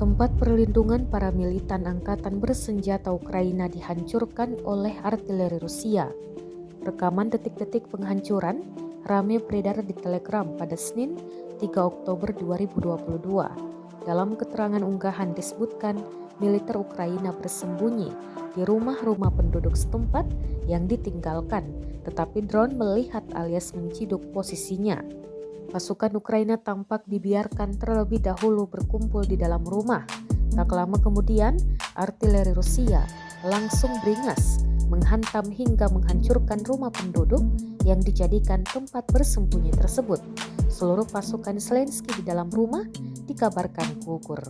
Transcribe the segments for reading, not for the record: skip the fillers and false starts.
Tempat perlindungan para militan angkatan bersenjata Ukraina dihancurkan oleh artileri Rusia. Rekaman detik-detik penghancuran ramai beredar di Telegram pada Senin 3 Oktober 2022. Dalam keterangan unggahan disebutkan militer Ukraina bersembunyi di rumah-rumah penduduk setempat yang ditinggalkan, tetapi drone melihat alias menciduk posisinya. Pasukan Ukraina tampak dibiarkan terlebih dahulu berkumpul di dalam rumah. Tak lama kemudian, artileri Rusia langsung beringas, menghantam hingga menghancurkan rumah penduduk yang dijadikan tempat bersembunyi tersebut. Seluruh pasukan Zelensky di dalam rumah dikabarkan gugur.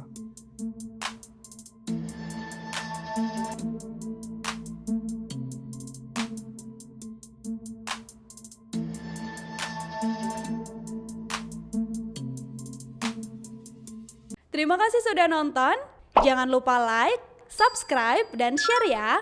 Terima kasih sudah nonton. Jangan lupa like, subscribe, dan share ya.